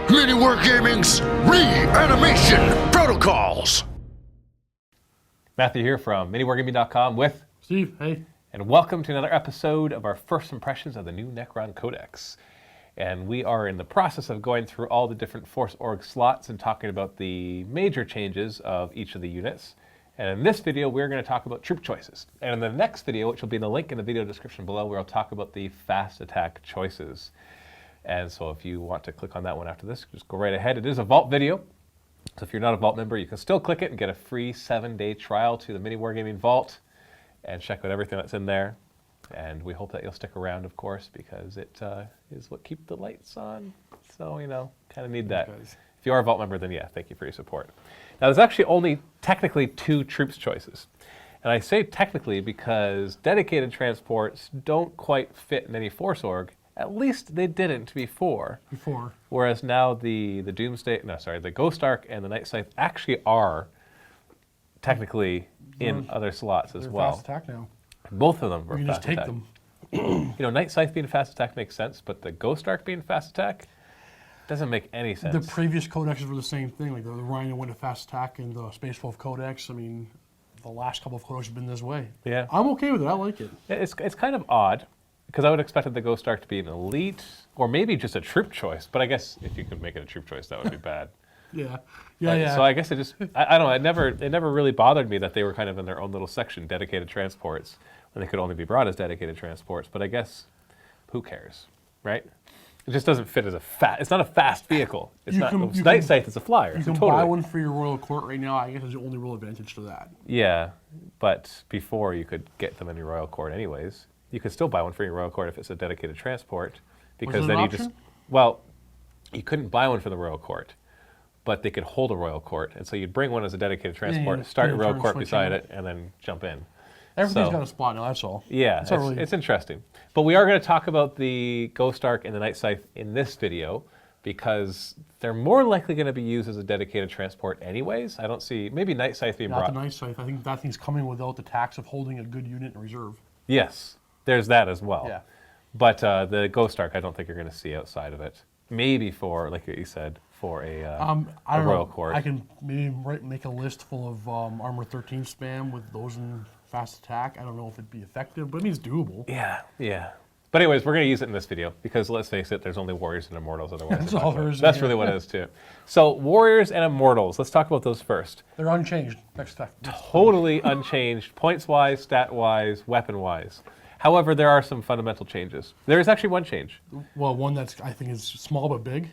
MiniWarGaming's Reanimation Protocols. Matthew here from MiniWarGaming.com with Steve, hey. And welcome to another episode of our first impressions of the new Necron Codex. And we are in the process of going through all the different Force Org slots and talking about the major changes of each of the units. And in this video, we're going to talk about troop choices. And in the next video, which will be in the link in the video description below, we'll talk about the fast attack choices. And so if you want to click on that one after this, just go right ahead. It is a Vault video. So if you're not a Vault member, you can still click it and get a free 7-day trial to the MiniWarGaming Vault and check out everything that's in there. And we hope that you'll stick around, of course, because it is what keeps the lights on. So, you know, kind of need that. If you are a Vault member, then yeah, thank you for your support. Now, there's actually only technically 2 troops choices. And I say technically because dedicated transports don't quite fit in any Force Org. At least they didn't before. Whereas now the Ghost Ark and the Night Scythe actually are technically in other slots as well. Fast attack now. Both of them were fast attack. You can just take them. You know, Night Scythe being fast attack makes sense, but the Ghost Ark being fast attack doesn't make any sense. The previous codexes were the same thing, like the Rhino went to fast attack and the Space Wolf Codex. I mean, the last couple of codexes have been this way. Yeah. I'm okay with it. I like it. It's kind of odd, because I would have expected the Ghost Ark to be an elite, or maybe just a troop choice. But I guess if you could make it a troop choice, that would be bad. Yeah. So I guess it just, I don't know, it never really bothered me that they were kind of in their own little section, dedicated transports, when they could only be brought as dedicated transports. But I guess, who cares, right? It just doesn't fit as it's not a fast vehicle. It's Night Scythe is a flyer. You can buy one for your Royal Court right now. I guess there's the only real advantage to that. Yeah, but before you could get them in your Royal Court anyways. You could still buy one for your Royal Court if it's a dedicated transport, because then you couldn't buy one for the Royal Court, but they could hold a Royal Court, and so you'd bring one as a dedicated transport, start your Royal Court beside it, and then jump in. Everything's got a spot now, that's all. Yeah, it's interesting. But we are going to talk about the Ghost Ark and the Night Scythe in this video, because they're more likely going to be used as a dedicated transport anyways. I don't see, maybe Night Scythe being brought. Not the Night Scythe. I think that thing's coming without the tax of holding a good unit in reserve. Yes. There's that as well. Yeah. But the Ghost Ark, I don't think you're going to see outside of it. Maybe for, like you said, for a Royal Court. I can maybe make a list full of Armor 13 spam with those in fast attack. I don't know if it'd be effective, but I mean, it's doable. Yeah. But anyways, we're going to use it in this video because, let's face it, there's only Warriors and Immortals otherwise. That's all there is. That's really what it is, too. So, Warriors and Immortals, let's talk about those first. They're unchanged. Next Totally unchanged, points-wise, stat-wise, weapon-wise. However, there are some fundamental changes. There is actually one change. Well, one that's, I think, is small but big.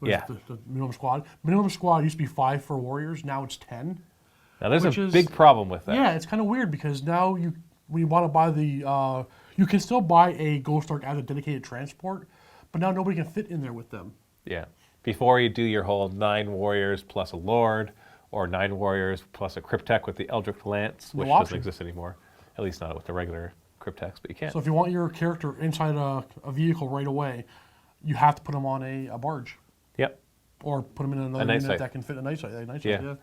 Yeah. The minimum squad. Minimum squad used to be 5 for Warriors. Now it's 10. Now, there's a big problem with that. Yeah, it's kind of weird because now when you want to buy the... you can still buy a Ghost Ark as a dedicated transport, but now nobody can fit in there with them. Yeah. Before you do your whole 9 Warriors plus a Lord, or 9 Warriors plus a Cryptek with the Eldritch Lance, which doesn't exist anymore. At least not with the regular Crypteks, but you can. So if you want your character inside a vehicle right away, you have to put them on a barge. Yep. Or put them in another unit that can fit a Night Scythe. Yeah.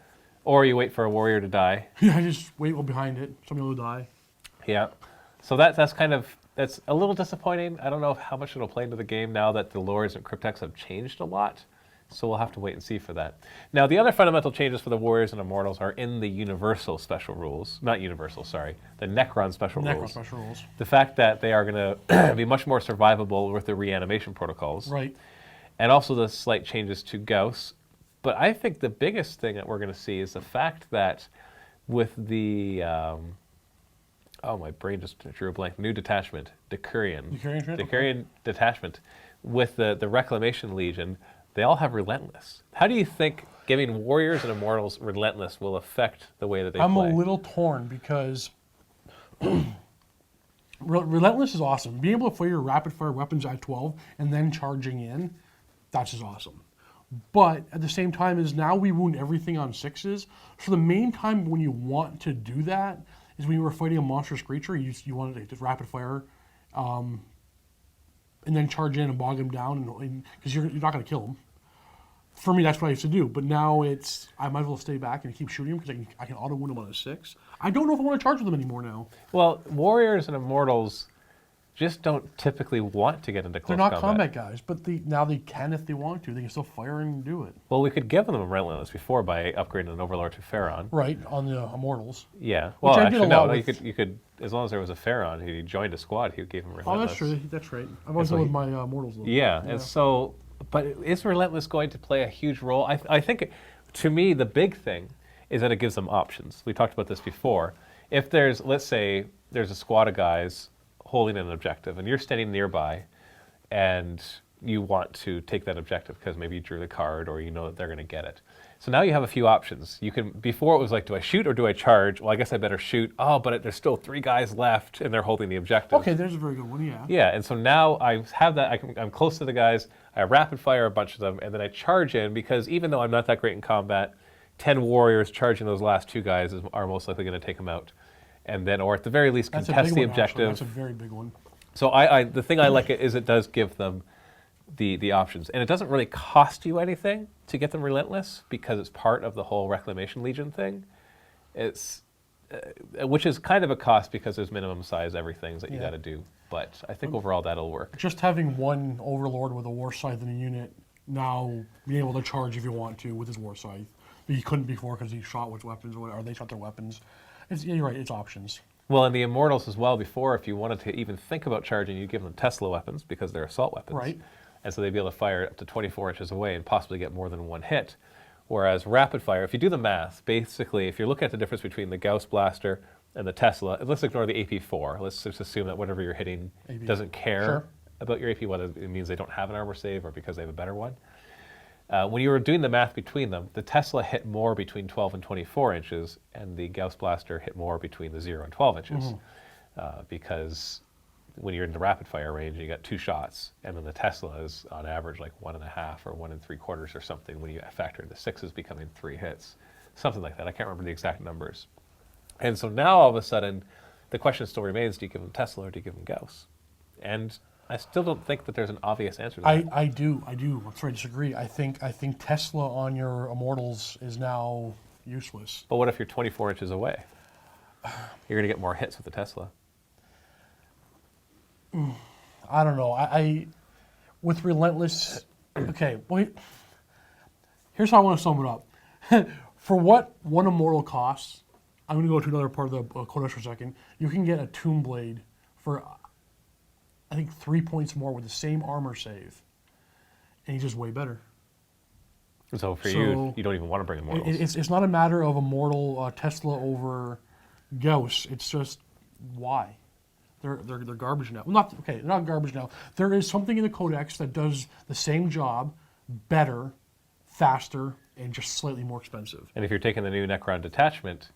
Or you wait for a Warrior to die. Yeah, just wait behind it. Somebody will die. Yeah. So that's a little disappointing. I don't know how much it'll play into the game now that the Lords and Crypteks have changed a lot. So we'll have to wait and see for that. Now, the other fundamental changes for the Warriors and Immortals are in the Universal Special Rules. Not Universal, sorry. The Necron Special Rules. Special Rules. The fact that they are going to be much more survivable with the Reanimation protocols. Right. And also the slight changes to Gauss. But I think the biggest thing that we're going to see is the fact that with the... my brain just drew a blank. New detachment. Decurion detachment. With the Reclamation Legion... They all have Relentless. How do you think giving Warriors and Immortals Relentless will affect the way that they play? I'm a little torn because Relentless is awesome. Being able to fire your rapid-fire weapons at 12 and then charging in, that's just awesome. But at the same time, is now we wound everything on 6s. So the main time when you want to do that is when you were fighting a monstrous creature. You want to just rapid-fire and then charge in and bog him down because you're not going to kill him. For me, that's what I used to do. But now I might as well stay back and keep shooting him because I can auto-wound him on a 6. I don't know if I want to charge with him anymore now. Well, Warriors and Immortals just don't typically want to get into close They're not combat. combat guys, but now they can if they want to. They can still fire and do it. Well, we could give them Relentless before by upgrading an Overlord to Pharaon. Right, on the Immortals. Yeah. Which Well, I did actually, a no. lot You with- could, as long as there was a Pharaon who joined a squad, he gave him Relentless. Oh, that's true. That's right. I've always done with my Immortals, though. Yeah, and so, but is Relentless going to play a huge role? I think, to me, the big thing is that it gives them options. We talked about this before. If there's, let's say, there's a squad of guys holding an objective, and you're standing nearby, and you want to take that objective because maybe you drew the card or you know that they're going to get it. So now you have a few options. You can, before it was like, do I shoot or do I charge? Well, I guess I better shoot. Oh, but there's still 3 guys left and they're holding the objective. Okay, there's a very good one, yeah. Yeah, and so now I have that, I'm close to the guys, I rapid fire a bunch of them, and then I charge in because even though I'm not that great in combat, 10 warriors charging those last 2 guys are most likely going to take them out. And then, or at the very least, That's a contest big the one, actually. objective. That's a very big one. So the thing I like it is it does give them the options. And it doesn't really cost you anything to get them Relentless because it's part of the whole Reclamation Legion thing. It's, which is kind of a cost because there's minimum size everything that you got to do. But I think overall that'll work. Just having one Overlord with a War Scythe in a unit, now being able to charge if you want to with his War Scythe. But he couldn't before because he shot with weapons or whatever, or they shot their weapons. Yeah, you're right, it's options. Well, and the Immortals as well, before, if you wanted to even think about charging, you give them Tesla weapons because they're assault weapons. Right. And so they'd be able to fire up to 24 inches away and possibly get more than 1 hit. Whereas rapid fire, if you do the math, basically, if you're looking at the difference between the Gauss Blaster and the Tesla, let's ignore the AP4. Let's just assume that whatever you're hitting doesn't care about your AP, whether it means they don't have an armor save or because they have a better one. When you were doing the math between them, the Tesla hit more between 12 and 24 inches, and the Gauss Blaster hit more between the 0 and 12 inches. Because when you're in the rapid fire range, you got 2 shots, and then the Tesla is on average like 1.5 or 1 3/4 or something when you factor in the 6s becoming 3 hits. Something like that. I can't remember the exact numbers. And so now all of a sudden, the question still remains, do you give them Tesla or do you give them Gauss? And I still don't think that there's an obvious answer to that. I do. I'm sorry, I disagree. I think Tesla on your Immortals is now useless. But what if you're 24 inches away? You're going to get more hits with the Tesla. I don't know. I with Relentless. Okay, wait. Here's how I want to sum it up. For what one Immortal costs, I'm going to go to another part of the Codex for a second. You can get a Tomb Blade for, I think, 3 points more with the same armor save, and he's just way better. So for you don't even want to bring Immortals. It's not a matter of Immortal Tesla over Gauss. It's just why. They're garbage now. Well, they're not garbage now. There is something in the Codex that does the same job better, faster, and just slightly more expensive. And if you're taking the new Necron detachment,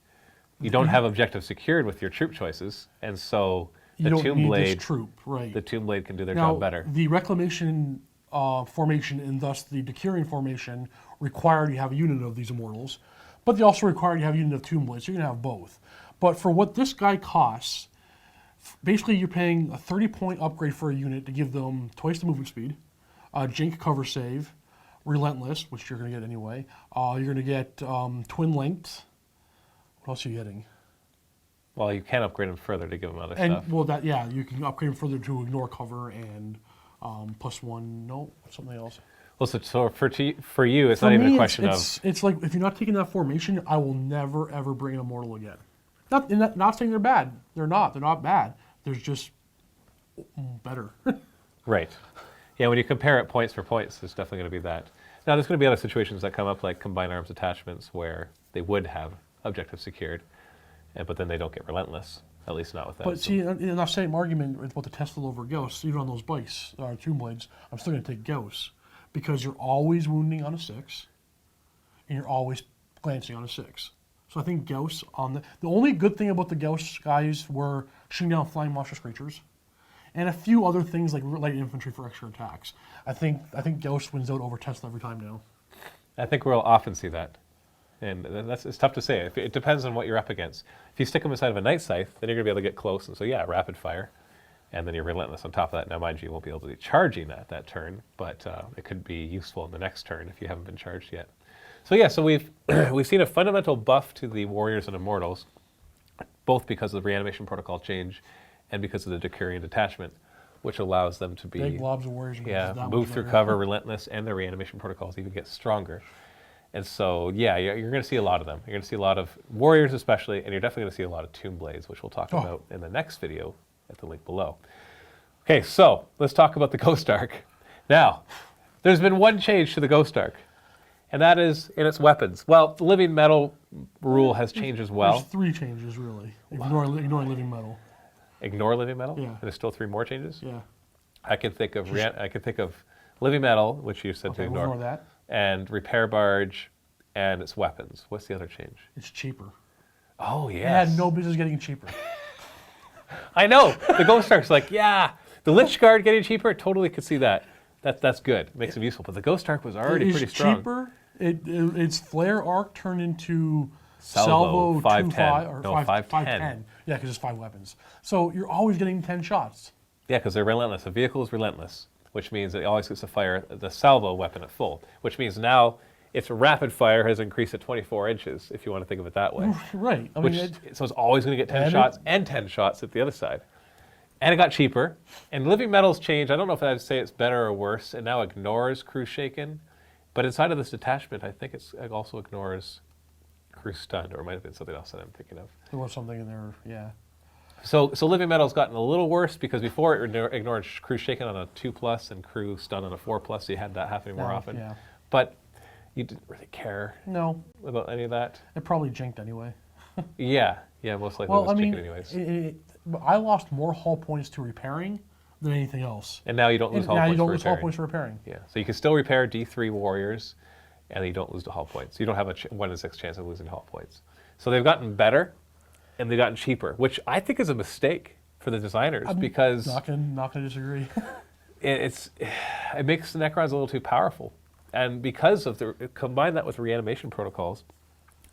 you don't have objective secured with your troop choices, and so the Tomb Blade, the Tomb Blade can do their job better. The Reclamation formation and thus the Decurion formation require you have a unit of these Immortals, but they also require you have a unit of Tomb Blades, so you can have both. But for what this guy costs, basically you're paying a 30-point upgrade for a unit to give them twice the movement speed, Jink cover save, Relentless, which you're going to get anyway. You're going to get Twin Linked. What else are you getting? Well, you can upgrade them further to give them other And stuff. well, you can upgrade them further to ignore cover and +1. No, something else. Well, so for you, it's not even a question of. It's like if you're not taking that formation, I will never ever bring an Immortal again. Not saying they're bad. They're not. They're not bad. They're just better. Right. Yeah, when you compare it points for points, there's definitely going to be that. Now, there's going to be other situations that come up, like combined arms attachments, where they would have objectives secured, but then they don't get Relentless, at least not with that. But see, in that same argument about the Tesla over Gauss, even on those bikes, Tomb Blades, I'm still going to take Gauss, because you're always wounding on a 6, and you're always glancing on a 6. So I think Gauss on the only good thing about the Gauss guys were shooting down flying monstrous creatures, and a few other things like light infantry for extra attacks. I think Gauss wins out over Tesla every time now. I think we'll often see that, and it's tough to say. It depends on what you're up against. If you stick them inside of a Night Scythe, then you're going to be able to get close, and so yeah, rapid fire, and then you're Relentless on top of that. Now, mind you, you won't be able to be charging that turn, but it could be useful in the next turn if you haven't been charged yet. So yeah, so we've seen a fundamental buff to the Warriors and Immortals, both because of the Reanimation protocol change and because of the Decurion detachment. which allows them to be Big blobs of warriors. move through cover, relentless, and their reanimation protocols even get stronger. And so, yeah, you're going to see a lot of them. You're going to see a lot of warriors especially, and you're definitely going to see a lot of tomb blades, which we'll talk about in the next video at the link below. Okay, so let's talk about the Ghost Ark. Now, there's been one change to the Ghost Ark, and that is in its weapons. Well, the living metal rule has changed as well. There's 3 changes, really. Ignoring living metal. Ignore living metal? Yeah. And there's still 3 more changes? Yeah. I can think of living metal, which you said to ignore. We'll ignore that. And repair barge, and its weapons. What's the other change? It's cheaper. Oh, It yes. had no business getting cheaper. I know. The Ghost Ark's like, yeah. The Lich Guard getting cheaper, totally could see that. That's good. It makes it useful. But the Ghost Ark was already pretty strong. Cheaper. Its flare arc turned into Salvo 510. 510. Yeah, because it's 5 weapons. So you're always getting 10 shots. Yeah, because they're relentless. The vehicle is relentless, which means it always gets to fire the salvo weapon at full, which means now its rapid fire has increased to 24 inches, if you want to think of it that way. Right. So it's always going to get 10 shots and 10 shots at the other side. And it got cheaper. And living metals changed. I don't know if I'd say it's better or worse. It now ignores crew shaken. But inside of this detachment, I think it also ignores crew stunned, or it might have been something else that I'm thinking of. There was something in there, yeah. So living metal's gotten a little worse because before it ignored crew shaken on a 2+ and crew stun on a 4+, so you had that happening more often. Yeah. But you didn't really care about any of that. It probably jinked anyway. Yeah, most likely it was jinking anyways. I lost more hull points to repairing than anything else. And now you don't lose hull points for repairing. Now you don't lose hull points for repairing. Yeah, so you can still repair D3 warriors, and you don't lose the hull points. You don't have a 1 in 6 chance of losing hull points. So they've gotten better, and they've gotten cheaper, which I think is a mistake for the designers because not gonna disagree. it makes the Necrons a little too powerful, and because of combine that with reanimation protocols,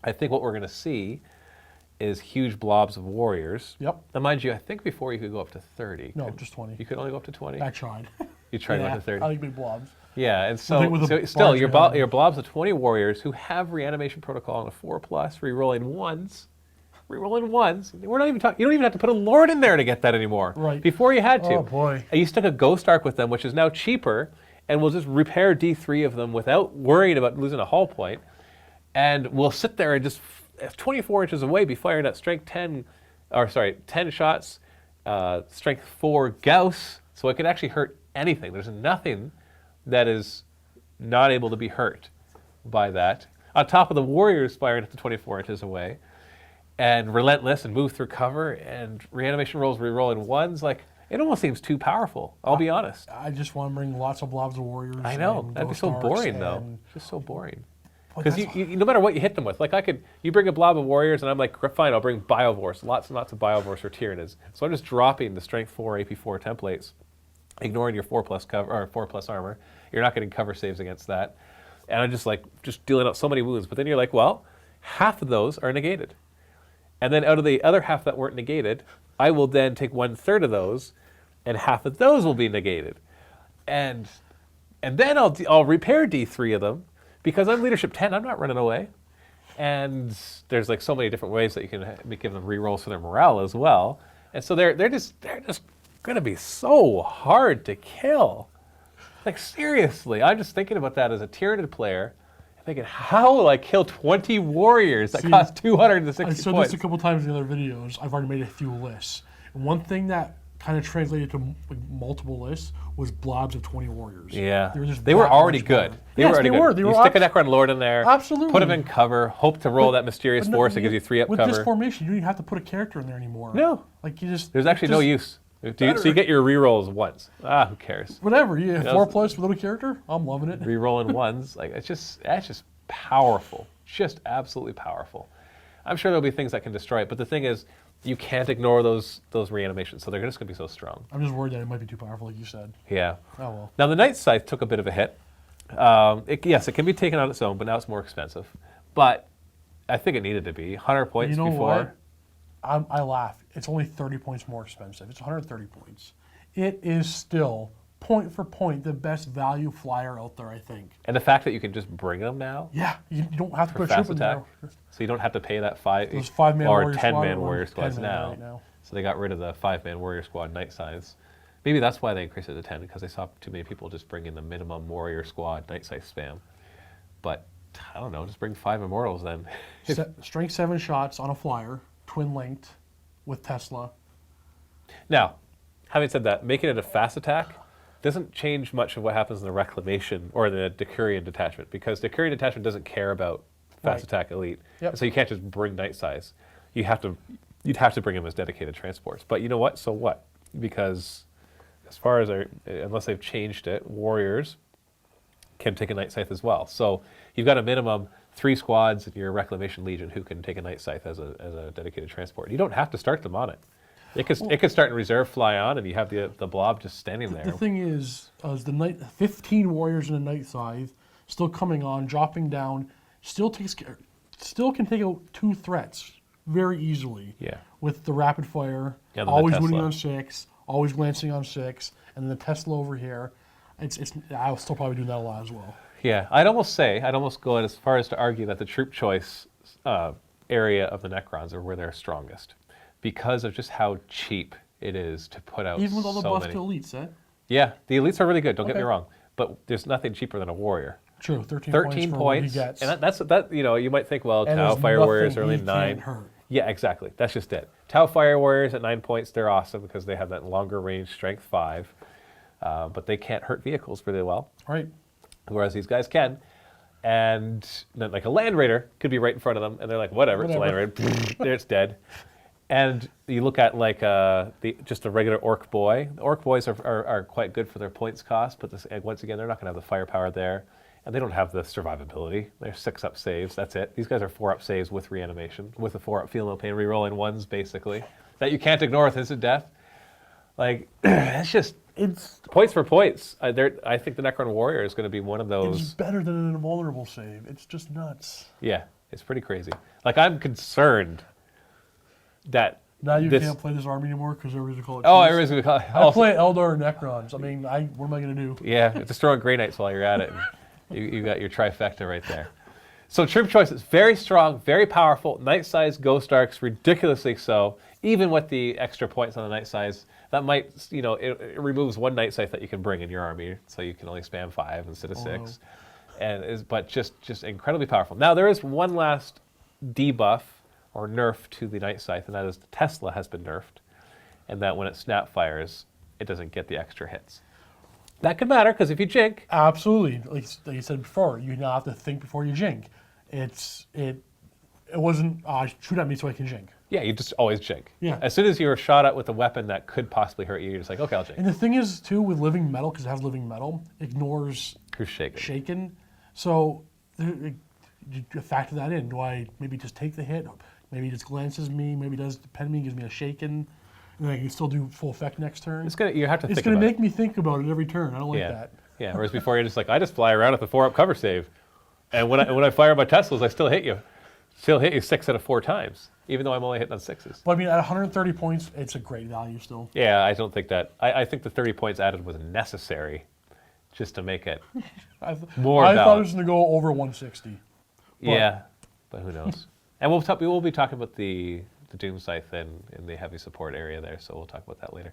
I think what we're going to see is huge blobs of warriors. Yep. Now, mind you, I think before you could go up to 30. No, just 20. You could only go up to 20. I tried. You tried going to 30. I like big blobs. Yeah, and so still, your blobs of 20 warriors who have reanimation protocol on a 4+, re-rolling ones. We're not even talking. You don't even have to put a lord in there to get that anymore. Right. Before you had to. Oh boy. And you stuck a Ghost Ark with them, which is now cheaper, and we'll just repair D3 of them without worrying about losing a hull point, and we'll sit there and just 24 inches away be firing at strength 10 shots, strength 4 Gauss, so it can actually hurt anything. There's nothing that is not able to be hurt by that. On top of the warriors firing at the 24 inches away, and relentless and move through cover, and reanimation rolls re-roll in ones, like, it almost seems too powerful, I'll be honest. I just want to bring lots of blobs of warriors. I know, that'd be so boring though. Just so boring. Because you, no matter what you hit them with, like you bring a blob of warriors, and I'm like, fine, I'll bring Biovores, lots and lots of Biovores or Tyranids. So I'm just dropping the Strength 4, AP4 templates, ignoring your 4+ cover or 4+ armor. You're not getting cover saves against that, and I'm just dealing out so many wounds. But then you're like, well, half of those are negated, and then out of the other half that weren't negated, I will then take 1/3 of those, and half of those will be negated, and then I'll repair D3 of them. Because I'm leadership 10, I'm not running away. And there's like so many different ways that you can give them rerolls for their morale as well. And so they're just going to be so hard to kill. Like seriously, I'm just thinking about that as a Tyranid player. Thinking, how will I kill 20 warriors that cost 260 points? I said this a couple times in the other videos. I've already made a few lists. And one thing that kind of translated to multiple lists was blobs of 20 warriors. Yeah, they were already good. They were already good. You stick a Necron Lord in there, absolutely. Put him in cover, hope to roll that mysterious force that gives you 3 up cover. With this formation, you don't even have to put a character in there anymore. No, like you just. There's actually no use. So you get your rerolls once. Who cares? Whatever. Yeah, 4+ with a little character. I'm loving it. Rerolling ones, like that's just powerful. Just absolutely powerful. I'm sure there'll be things that can destroy it, but the thing is, you can't ignore those reanimations, so they're just going to be so strong. I'm just worried that it might be too powerful, like you said. Yeah. Oh well. Now the Night Scythe took a bit of a hit. Yes, it can be taken on its own, but now it's more expensive. But I think it needed to be 100 points before. What? I laugh. It's only 30 points more expensive. It's 130 points. It is still point for point the best value flyer out there, I think. And the fact that you can just bring them now. Yeah, you don't have to put a fast troop in attack. there. So you don't have to pay that 5-man or 10-man warrior squads right now. So they got rid of the 5-man warrior squad Night Scythes. Maybe that's why they increased it to 10, because they saw too many people just bring in the minimum warrior squad night sight spam. But I don't know, just bring 5 Immortals then. Strength 7 shots on a flyer, twin linked with Tesla. Now, having said that, making it a fast attack doesn't change much of what happens in the Reclamation or the Decurion detachment, because Decurion detachment doesn't care about fast attack elite. Yep. So you can't just bring night size. You'd have to bring them as dedicated transports. But you know what? So what? Because as far as unless they've changed it, warriors can take a night scythe as well. So you've got a minimum 3 squads in your Reclamation Legion who can take a night scythe as a dedicated transport. You don't have to start them on it. It could start in reserve, fly on, and you have the blob just standing there. The thing is the 15 warriors in a night scythe still coming on, dropping down, still can take out 2 threats very easily. Yeah. With the rapid fire, Yeah, always winning on 6, always glancing on 6, and then the Tesla over here. I'll still probably do that a lot as well. Yeah, I'd almost go as far as to argue that the troop choice area of the Necrons are where they're strongest, because of just how cheap it is to put out. Even with all the buffs many. to elites, eh? Yeah, the elites are really good. Don't get me wrong, but there's nothing cheaper than a warrior. True, 13 13 points for what he points, gets. and that's you know, you might think, well, And Tau there's Fire Warriors are nothing only he 9. can't hurt. Yeah, exactly. That's just it. Tau Fire Warriors at 9 points, they're awesome because they have that longer range, strength 5, but they can't hurt vehicles really well. Right. Whereas these guys can. And then, like a Land Raider could be right in front of them, and they're like, whatever. It's a Land Raider. There, it's dead. And you look at like just a regular Orc Boy. The Orc Boys are quite good for their points cost, but once again, they're not going to have the firepower there. And they don't have the survivability. They're 6-up saves, that's it. These guys are 4-up saves with reanimation, with a 4-up feel no pain, rerolling 1s basically, that you can't ignore with instant death. Like, it's points for points. I think the Necron Warrior is going to be one of those. It's better than an invulnerable save. It's just nuts. Yeah, it's pretty crazy. Like, I'm concerned that now you can't play this army anymore because everybody's going to call it. Oh, everybody's going to call it. I play Eldar and Necrons. I mean, what am I going to do? Yeah, just throwing Grey Knights while you're at it. You got your trifecta right there. So troop choice is very strong, very powerful. Night size Ghost Arcs, ridiculously so. Even with the extra points on the night size, that might, you know, it removes 1 night sight that you can bring in your army, so you can only spam 5 instead of 6. No. But just incredibly powerful. Now there is one last debuff or nerf to the night scythe, and that is the Tesla has been nerfed, and that when it snap fires, it doesn't get the extra hits. That could matter, because if you jink... Absolutely. Like you said before, you now have to think before you jink. It wasn't, shoot at me so I can jink. Yeah, you just always jink. Yeah. As soon as you're shot at with a weapon that could possibly hurt you, you're just like, okay, I'll jink. And the thing is, too, with living metal, because it has living metal, ignores Who's shaken. shaken. So you factor that in. Do I maybe just take the hit? Maybe he just glances me. Maybe he does depend me, gives me a shaken. And then I can still do full effect next turn. You have to think about it. It's going to make me think about it every turn. I don't like that. Yeah, whereas before you're just like, I just fly around with a 4-up cover save. And when I fire my Teslas, I still hit you. Still hit you 6 out of 4 times, even though I'm only hitting on 6s. But I mean, at 130 points, it's a great value still. Yeah, I don't think that. I think the 30 points added was necessary just to make it more I balanced. thought it was going to go over 160. Yeah, but who knows? And we'll be talking about the Doom Scythe in the heavy support area there, so we'll talk about that later.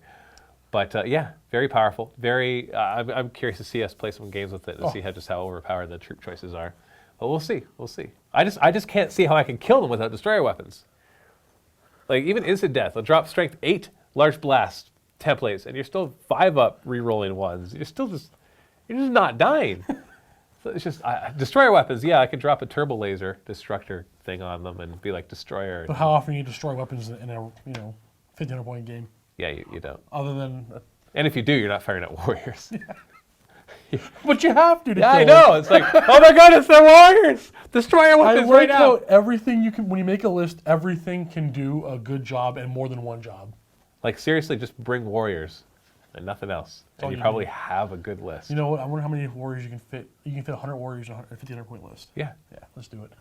But yeah, very powerful. Very. I'm curious to see us play some games with it and see how overpowered the troop choices are. But we'll see. We'll see. I just can't see how I can kill them without destroyer weapons. Like even instant death, I'll drop strength 8 large blast templates, and you're still 5-up re-rolling 1s. You're just not dying. So it's just destroyer weapons. Yeah, I could drop a turbo laser destructor thing on them and be like destroyer. But how often do you destroy weapons in a 1,500 point game? Yeah, you don't. Other than. And if you do, you're not firing at warriors. Yeah. But you have to. Yeah, I know. It's like, oh my god, it's the warriors! Destroyer weapons right now. How everything you can, when you make a list, everything can do a good job and more than one job. Like seriously, just bring warriors and nothing else, and you probably have a good list. You know what? I wonder how many warriors you can fit. You can fit 100 warriors on a 1,500 point list. Yeah. Yeah, let's do it.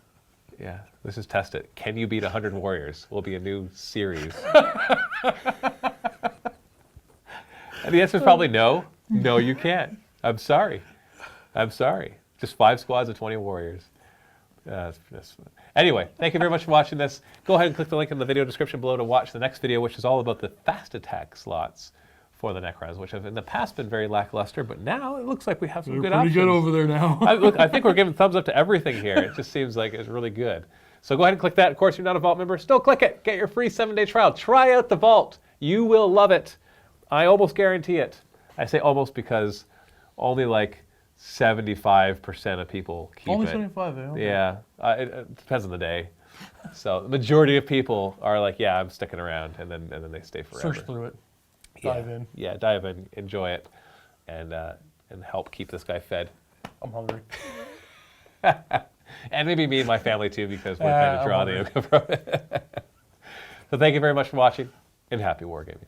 Yeah, let's just test it. Can you beat 100 warriors? Will be a new series. And the answer is probably no. No, you can't. I'm sorry. Just 5 squads of 20 warriors. Anyway, thank you very much for watching this. Go ahead and click the link in the video description below to watch the next video, which is all about the fast attack slots for the Necrons, which have in the past been very lackluster, but now it looks like we have some They're good pretty options. good over there now. I think we're giving thumbs up to everything here. It just seems like it's really good. So go ahead and click that. Of course, you're not a Vault member. Still click it. Get your free 7-day trial. Try out the Vault. You will love it. I almost guarantee it. I say almost because only like 75% of people keep Only it. 75, okay. Yeah, it depends on the day. So the majority of people are like, yeah, I'm sticking around, and then they stay forever. Search through it. Dive in. Yeah, dive in, enjoy it, and help keep this guy fed. I'm hungry. And maybe me and my family too, because we're kind of I'm drawing the from it. So thank you very much for watching, and happy wargaming.